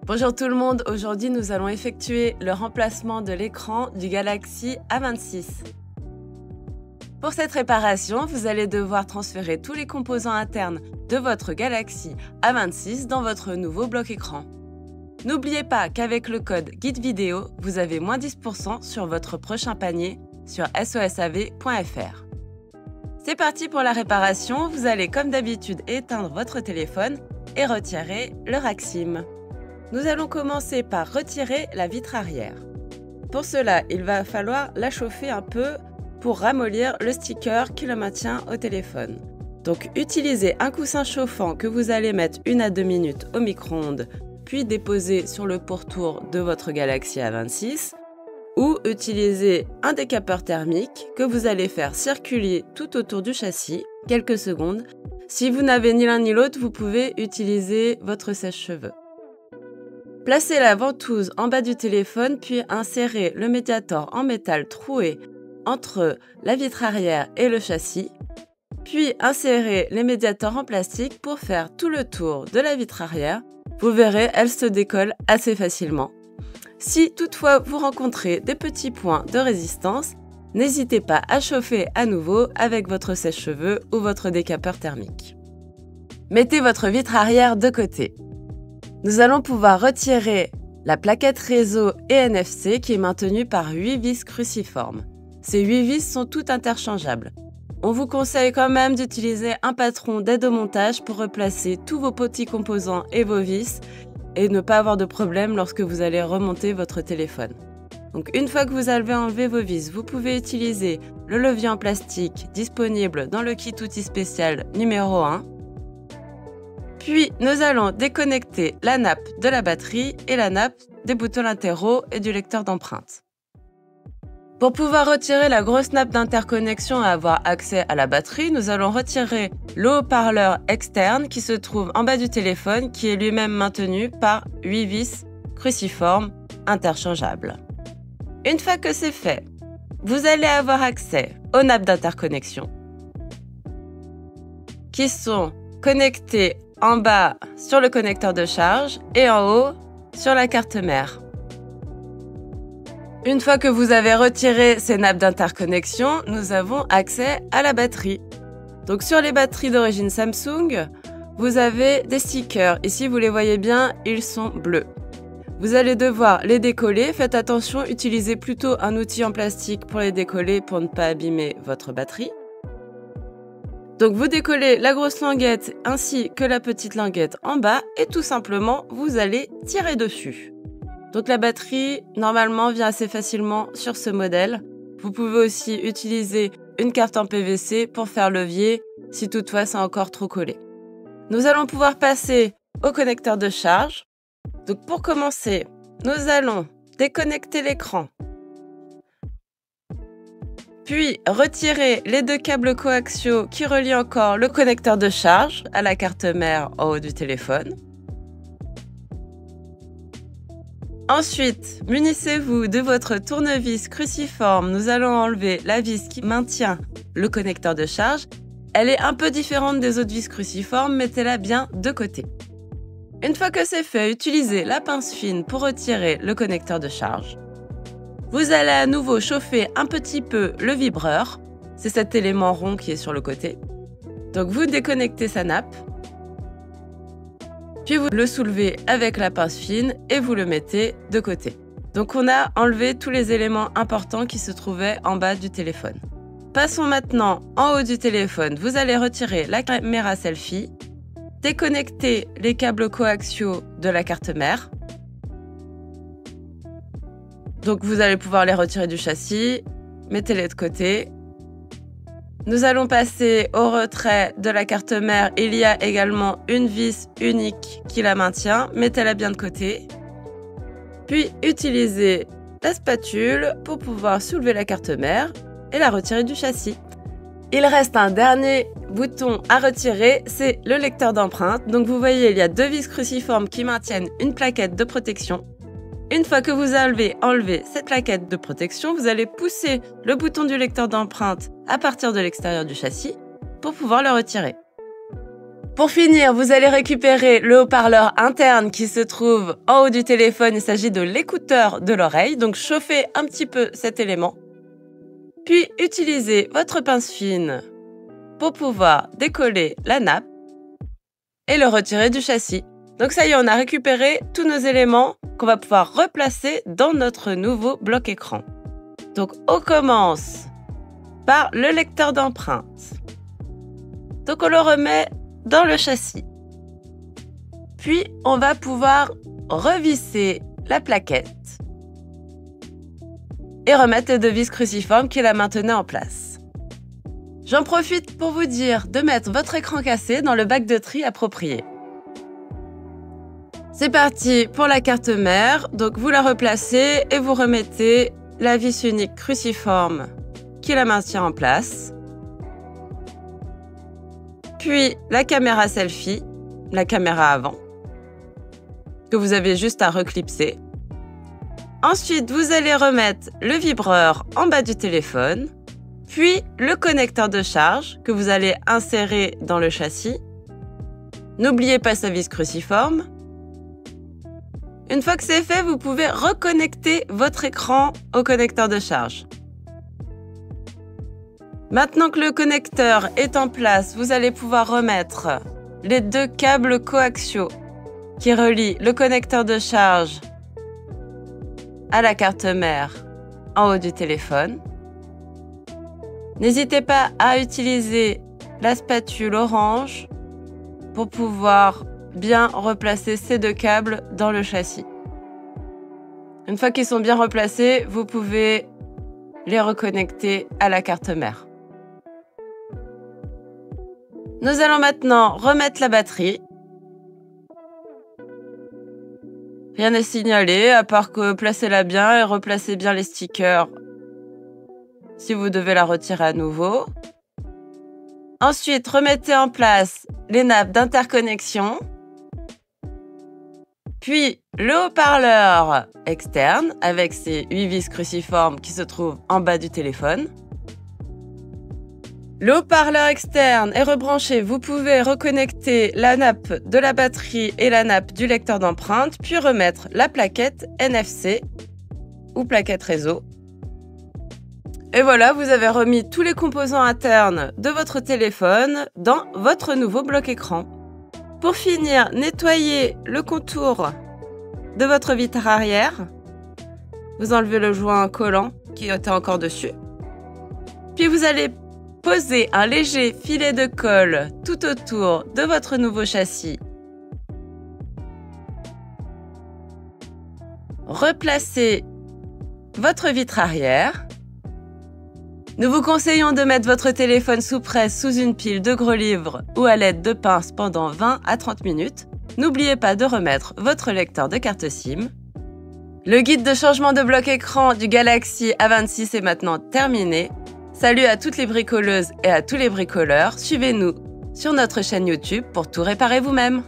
Bonjour tout le monde, aujourd'hui nous allons effectuer le remplacement de l'écran du Galaxy A26. Pour cette réparation, vous allez devoir transférer tous les composants internes de votre Galaxy A26 dans votre nouveau bloc écran. N'oubliez pas qu'avec le code guide vidéo, vous avez moins 10% sur votre prochain panier sur sosav.fr. C'est parti pour la réparation, vous allez comme d'habitude éteindre votre téléphone et retirer le rack SIM. Nous allons commencer par retirer la vitre arrière. Pour cela, il va falloir la chauffer un peu pour ramollir le sticker qui le maintient au téléphone. Donc utilisez un coussin chauffant que vous allez mettre 1 à 2 minutes au micro-ondes, puis déposer sur le pourtour de votre Galaxy A26, ou utilisez un décapeur thermique que vous allez faire circuler tout autour du châssis quelques secondes. Si vous n'avez ni l'un ni l'autre, vous pouvez utiliser votre sèche-cheveux. Placez la ventouse en bas du téléphone, puis insérez le médiator en métal troué entre la vitre arrière et le châssis. Puis insérez les médiators en plastique pour faire tout le tour de la vitre arrière. Vous verrez, elle se décolle assez facilement. Si toutefois vous rencontrez des petits points de résistance, n'hésitez pas à chauffer à nouveau avec votre sèche-cheveux ou votre décapeur thermique. Mettez votre vitre arrière de côté. Nous allons pouvoir retirer la plaquette réseau et NFC qui est maintenue par 8 vis cruciformes. Ces 8 vis sont toutes interchangeables. On vous conseille quand même d'utiliser un patron d'aide au montage pour replacer tous vos petits composants et vos vis et ne pas avoir de problème lorsque vous allez remonter votre téléphone. Donc une fois que vous avez enlevé vos vis, vous pouvez utiliser le levier en plastique disponible dans le kit outil spécial numéro 1. Puis, nous allons déconnecter la nappe de la batterie et la nappe des boutons latéraux et du lecteur d'empreintes. Pour pouvoir retirer la grosse nappe d'interconnexion et avoir accès à la batterie, nous allons retirer le haut-parleur externe qui se trouve en bas du téléphone, qui est lui-même maintenu par 8 vis cruciformes interchangeables. Une fois que c'est fait, vous allez avoir accès aux nappes d'interconnexion qui sont connectées en bas sur le connecteur de charge et en haut sur la carte mère. Une fois que vous avez retiré ces nappes d'interconnexion, nous avons accès à la batterie. Donc sur les batteries d'origine Samsung, vous avez des stickers. Ici, vous les voyez bien, ils sont bleus. Vous allez devoir les décoller. Faites attention, utilisez plutôt un outil en plastique pour les décoller pour ne pas abîmer votre batterie. Donc vous décollez la grosse languette ainsi que la petite languette en bas et tout simplement vous allez tirer dessus. Donc la batterie normalement vient assez facilement sur ce modèle. Vous pouvez aussi utiliser une carte en PVC pour faire levier si toutefois c'est encore trop collé. Nous allons pouvoir passer au connecteur de charge. Donc pour commencer, nous allons déconnecter l'écran. Puis, retirer les 2 câbles coaxiaux qui relient encore le connecteur de charge à la carte mère en haut du téléphone. Ensuite, munissez-vous de votre tournevis cruciforme. Nous allons enlever la vis qui maintient le connecteur de charge. Elle est un peu différente des autres vis cruciformes, mettez-la bien de côté. Une fois que c'est fait, utilisez la pince fine pour retirer le connecteur de charge. Vous allez à nouveau chauffer un petit peu le vibreur, c'est cet élément rond qui est sur le côté. Donc vous déconnectez sa nappe, puis vous le soulevez avec la pince fine et vous le mettez de côté. Donc on a enlevé tous les éléments importants qui se trouvaient en bas du téléphone. Passons maintenant en haut du téléphone, vous allez retirer la caméra selfie, déconnecter les câbles coaxiaux de la carte mère. Donc vous allez pouvoir les retirer du châssis, mettez-les de côté. Nous allons passer au retrait de la carte mère. Il y a également une vis unique qui la maintient, mettez-la bien de côté. Puis utilisez la spatule pour pouvoir soulever la carte mère et la retirer du châssis. Il reste un dernier bouton à retirer, c'est le lecteur d'empreintes. Donc vous voyez, il y a 2 vis cruciformes qui maintiennent une plaquette de protection. Une fois que vous avez enlevé cette plaquette de protection, vous allez pousser le bouton du lecteur d'empreintes à partir de l'extérieur du châssis pour pouvoir le retirer. Pour finir, vous allez récupérer le haut-parleur interne qui se trouve en haut du téléphone. Il s'agit de l'écouteur de l'oreille. Donc, chauffez un petit peu cet élément. Puis, utilisez votre pince fine pour pouvoir décoller la nappe et le retirer du châssis. Donc, ça y est, on a récupéré tous nos éléments qu'on va pouvoir replacer dans notre nouveau bloc écran. Donc, on commence par le lecteur d'empreintes. Donc, on le remet dans le châssis. Puis, on va pouvoir revisser la plaquette et remettre les deux vis cruciformes qui la maintenaient en place. J'en profite pour vous dire de mettre votre écran cassé dans le bac de tri approprié. C'est parti pour la carte mère. Donc, vous la replacez et vous remettez la vis unique cruciforme qui la maintient en place. Puis la caméra selfie, la caméra avant, que vous avez juste à reclipser. Ensuite, vous allez remettre le vibreur en bas du téléphone, puis le connecteur de charge que vous allez insérer dans le châssis. N'oubliez pas sa vis cruciforme. Une fois que c'est fait, vous pouvez reconnecter votre écran au connecteur de charge. Maintenant que le connecteur est en place, vous allez pouvoir remettre les deux câbles coaxiaux qui relient le connecteur de charge à la carte mère en haut du téléphone. N'hésitez pas à utiliser la spatule orange pour pouvoir bien replacer ces deux câbles dans le châssis. Une fois qu'ils sont bien replacés, vous pouvez les reconnecter à la carte mère. Nous allons maintenant remettre la batterie. Rien n'est signalé, à part que placez-la bien et replacez bien les stickers si vous devez la retirer à nouveau. Ensuite, remettez en place les nappes d'interconnexion. Puis, le haut-parleur externe avec ses 8 vis cruciformes qui se trouvent en bas du téléphone. Le haut-parleur externe est rebranché. Vous pouvez reconnecter la nappe de la batterie et la nappe du lecteur d'empreintes, puis remettre la plaquette NFC ou plaquette réseau. Et voilà, vous avez remis tous les composants internes de votre téléphone dans votre nouveau bloc écran. Pour finir, nettoyez le contour de votre vitre arrière. Vous enlevez le joint collant qui était encore dessus. Puis vous allez poser un léger filet de colle tout autour de votre nouveau châssis. Replacez votre vitre arrière. Nous vous conseillons de mettre votre téléphone sous presse sous une pile de gros livres ou à l'aide de pinces pendant 20 à 30 minutes. N'oubliez pas de remettre votre lecteur de carte SIM. Le guide de changement de bloc écran du Galaxy A26 est maintenant terminé. Salut à toutes les bricoleuses et à tous les bricoleurs. Suivez-nous sur notre chaîne YouTube pour tout réparer vous-même.